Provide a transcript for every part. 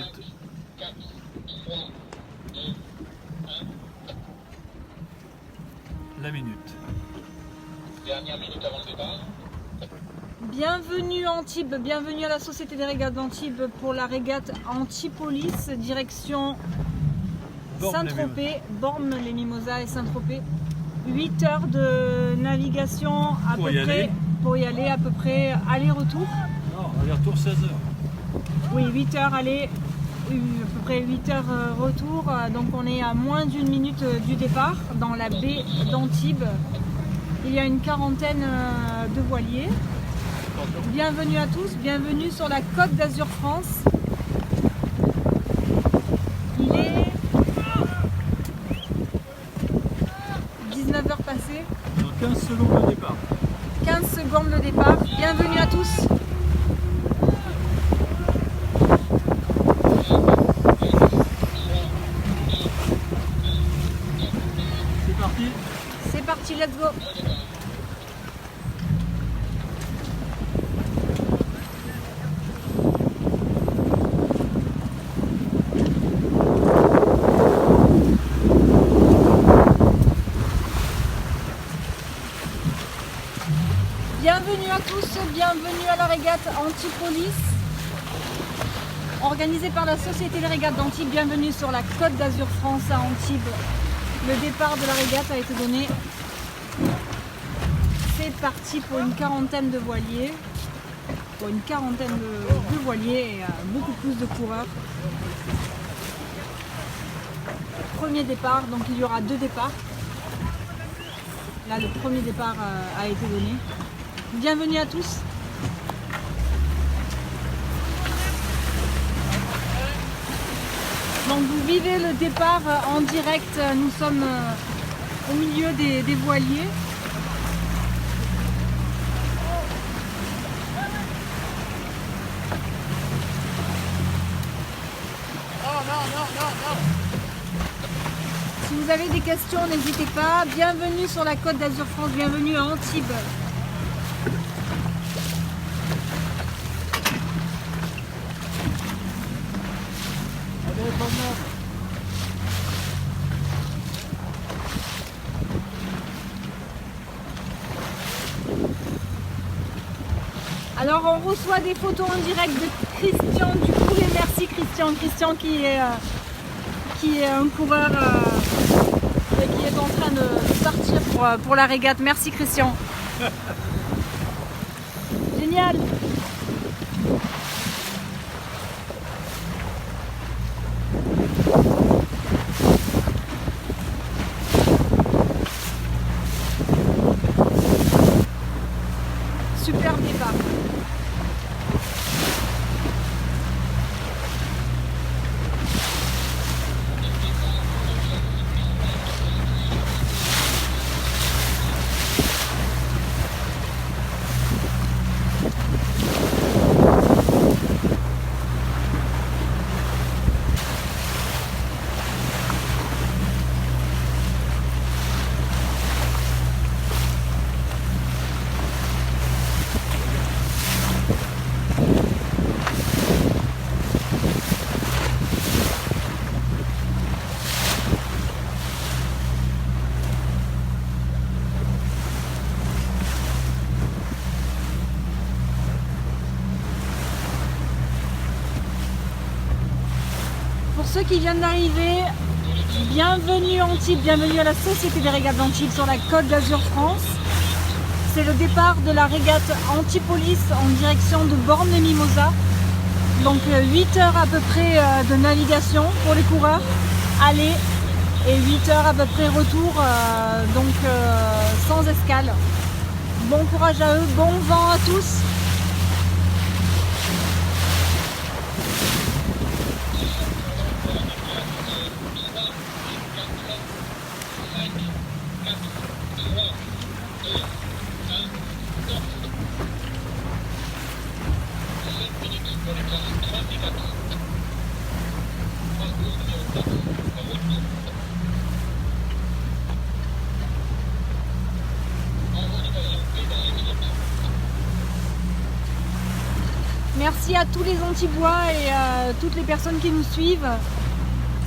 minutes. La minute. Dernière minute avant le départ. Bienvenue Antibes, bienvenue à la Société des régates d'Antibes pour la régate Antipolis, direction Saint-Tropez, Bormes-les-Mimosas et Saint-Tropez. 8 heures de navigation à peu près, pour y aller à peu près aller-retour. Non, aller-retour 16 heures. Oui, 8 heures aller, à peu près 8 heures retour. Donc on est à moins d'une minute du départ dans la baie d'Antibes. Il y a une quarantaine de voiliers. Bienvenue à tous, bienvenue sur la Côte d'Azur France. Il est 19h passées. Dans 15 secondes de départ. 15 secondes le départ. Bienvenue à tous. C'est parti. C'est parti, let's go. Bienvenue à tous, bienvenue à la régate Antipolis, organisée par la Société des régates d'Antibes. Bienvenue sur la Côte d'Azur France à Antibes. Le départ de la régate a été donné. C'est parti pour une quarantaine de voiliers. Pour une quarantaine de voiliers et beaucoup plus de coureurs. Premier départ, donc il y aura 2 départs. Là, le premier départ a été donné. Bienvenue à tous. Donc vous vivez le départ en direct. Nous sommes au milieu des voiliers. Si vous avez des questions, n'hésitez pas. Bienvenue sur la Côte d'Azur France, bienvenue à Antibes. Alors on reçoit des photos en direct de Christian Ducour et merci Christian. Christian qui est un coureur qui est en train de partir pour la régate. Merci Christian. Génial. Super départ. Pour ceux qui viennent d'arriver, bienvenue Antibes, bienvenue à la Société des régates d'Antibes sur la Côte d'Azur France. C'est le départ de la régate Antipolis en direction de Bormes-les-Mimosas. Donc 8 heures à peu près de navigation pour les coureurs, aller, et 8 heures à peu près retour, donc sans escale. Bon courage à eux, bon vent à tous. Merci Merci à tous les Antibois et à toutes les personnes qui nous suivent.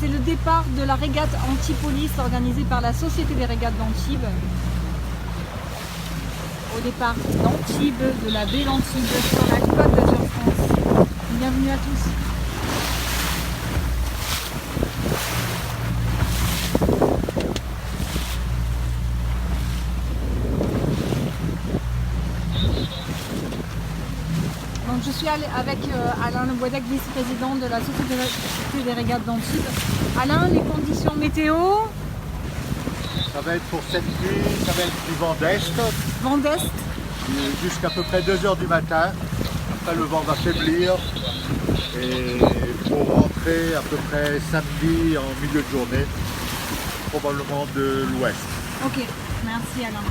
C'est le départ de la régate Antipolis organisée par la Société des régates d'Antibes. Au départ d'Antibes, de la baie d'Antibes sur la Côte d'Azur France. Bienvenue à tous. Donc je suis avec Alain Le Boisdec, vice-président de la Société des régates d'Antibes. Alain, les conditions météo? Ça va être pour cette nuit, ça va être du vent d'est. Vent d'est. Jusqu'à peu près 2 h du matin. Après le vent va faiblir. Et pour rentrer à peu près samedi en milieu de journée, probablement de l'ouest. Ok, merci Alain.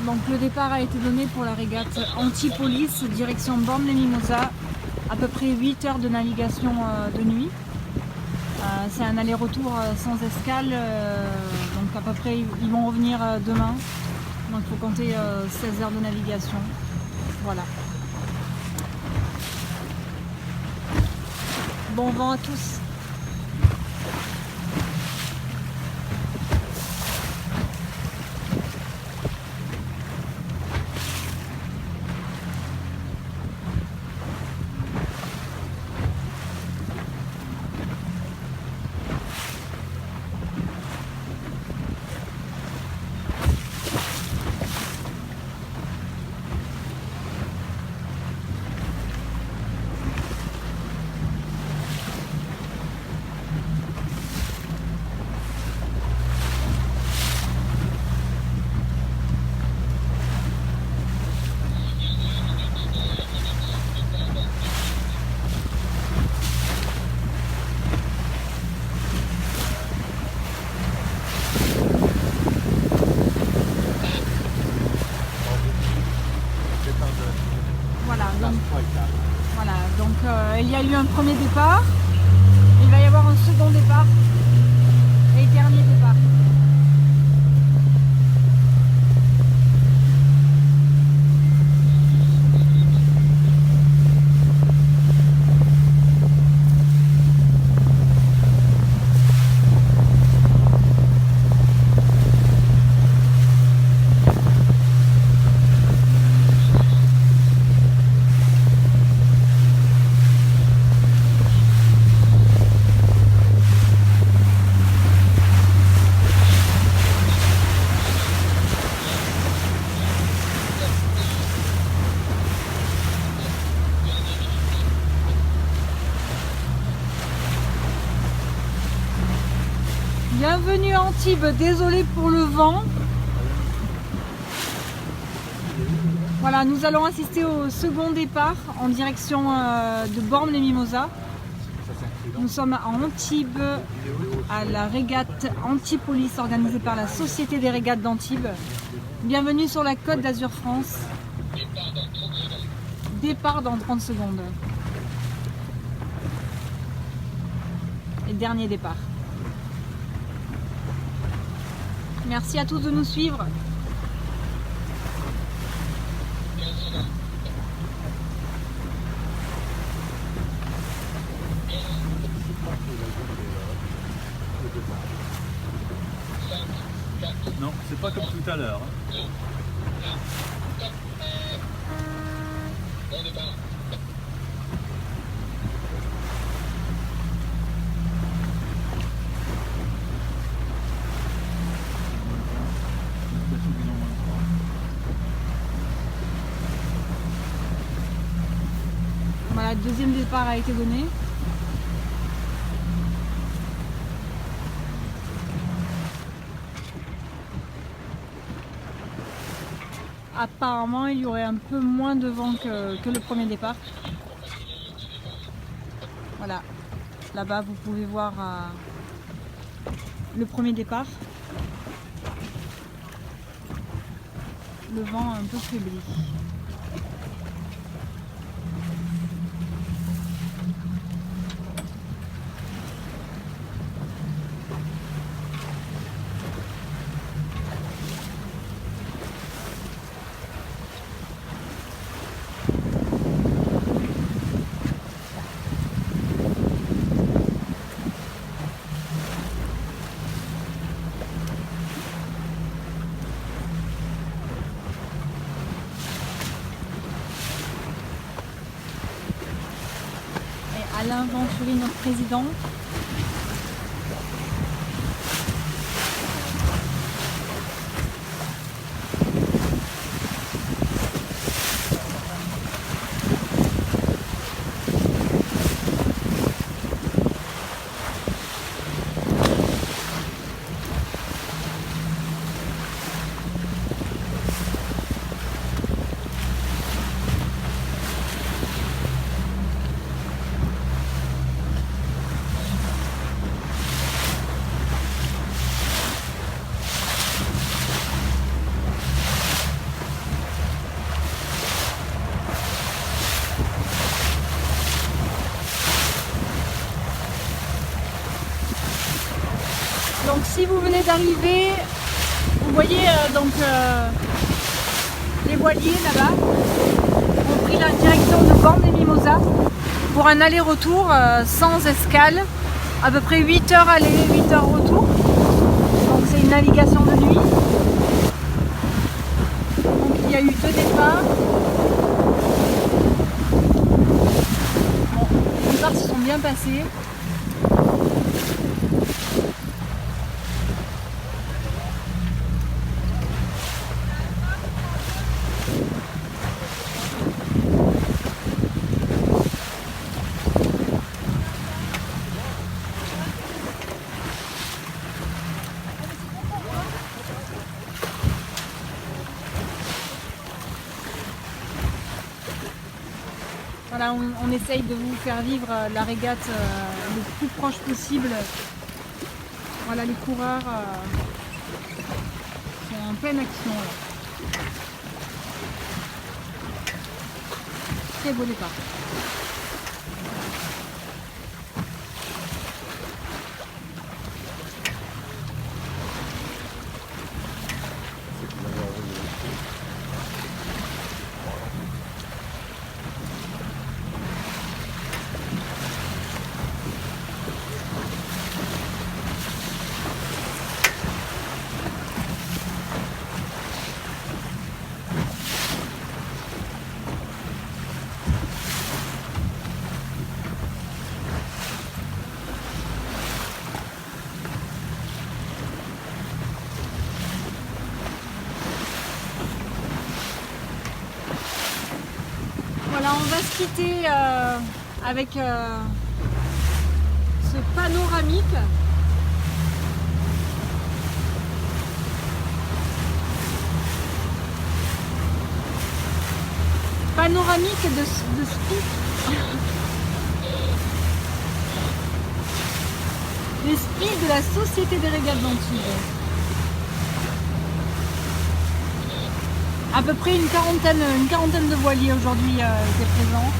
Donc le départ a été donné pour la régate Antipolis, direction Bormes-les-Mimosas, à peu près 8 heures de navigation de nuit. C'est un aller-retour sans escale, donc à peu près ils vont revenir demain. Donc il faut compter 16 heures de navigation. Voilà. Bon vent à tous. Donc il y a eu un premier départ, il va y avoir un second départ et dernier départ. Bienvenue à Antibes, désolé pour le vent. Voilà, nous allons assister au second départ en direction de Bormes-les-Mimosas. Nous sommes à Antibes, à la régate Antipolis organisée par la Société des régates d'Antibes. Bienvenue sur la Côte d'Azur France. Départ dans 30 secondes. Et dernier départ. Merci à tous de nous suivre. Non, c'est pas comme tout à l'heure. Bon départ. deuxième départ a été donné. Apparemment, il y aurait un peu moins de vent que le premier départ. Voilà, là-bas vous pouvez voir le premier départ. Le vent un peu faibli. Alain Venturi, notre président. Donc si vous venez d'arriver, vous voyez les voiliers là-bas ont pris la direction de Bormes des Mimosas pour un aller-retour sans escale, à peu près 8 heures aller, 8 heures retour. Donc c'est une navigation de nuit. Donc il y a eu 2 départs. Bon, les départs se sont bien passés. Voilà, on essaye de vous faire vivre la régate le plus proche possible. Voilà, les coureurs sont en pleine action là. Très beau départ. Voilà, on va se quitter avec ce panoramique. Panoramique de SPI. Les SPI de la Société des Régates d'Antibes. À peu près une quarantaine de voiliers aujourd'hui étaient présents.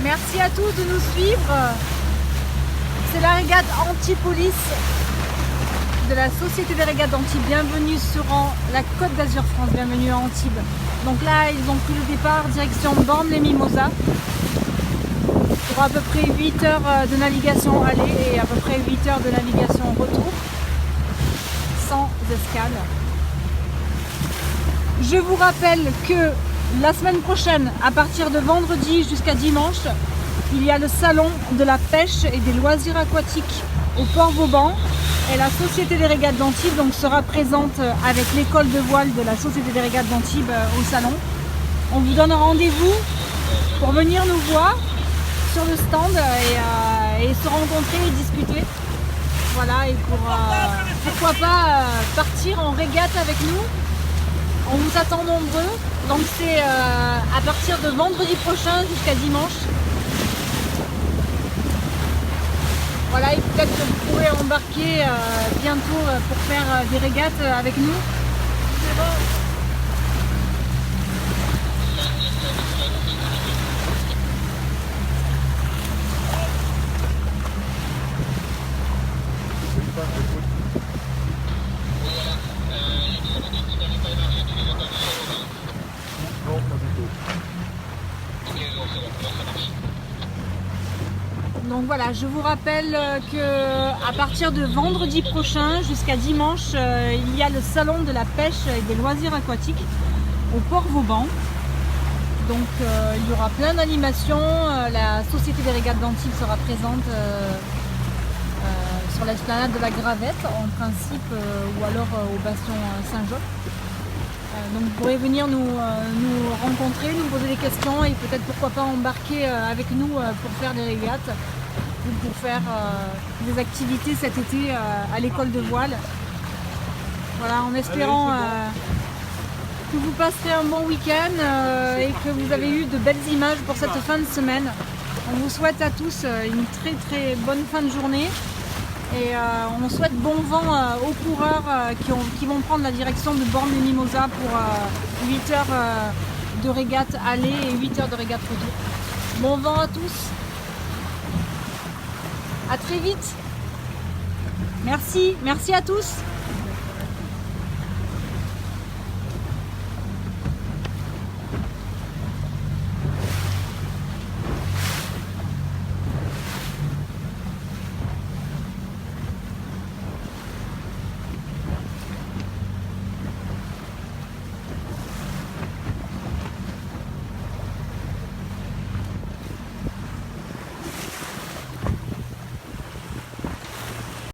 Merci à tous de nous suivre. C'est la régate anti-police de la Société des régates d'Antibes. Bienvenue sur la Côte d'Azur France, bienvenue à Antibes. Donc là, ils ont pris le départ direction Bormes-les-Mimosas pour à peu près 8 heures de navigation aller et à peu près 8 heures de navigation retour, sans escale. Je vous rappelle que la semaine prochaine, à partir de vendredi jusqu'à dimanche, il y a le salon de la pêche et des loisirs aquatiques au Port Vauban. Et la Société des régates d'Antibes donc sera présente avec l'école de voile de la Société des régates d'Antibes au salon. On vous donne rendez-vous pour venir nous voir sur le stand et se rencontrer et discuter. Voilà, et pour pourquoi pas partir en régate avec nous. On vous attend nombreux. Donc c'est à partir de vendredi prochain jusqu'à dimanche. Voilà, et peut-être que vous pourrez embarquer bientôt pour faire des régates avec nous. Donc voilà, je vous rappelle qu'à partir de vendredi prochain jusqu'à dimanche, il y a le salon de la pêche et des loisirs aquatiques au Port Vauban. Donc il y aura plein d'animations. La Société des régates d'Antibes sera présente sur l'esplanade de la Gravette en principe ou alors au bastion Saint-Jean. Donc vous pourrez venir nous rencontrer, nous poser des questions et peut-être pourquoi pas embarquer avec nous pour faire des régates ou pour faire des activités cet été à l'école de voile. Voilà, en espérant que vous passerez un bon week-end et que vous avez eu de belles images pour cette fin de semaine. On vous souhaite à tous une très très bonne fin de journée et on souhaite bon vent aux coureurs qui vont prendre la direction de Bormes-les-Mimosas pour 8 heures de régate aller et 8 heures de régate retour. Bon vent à tous. À très vite. Merci à tous.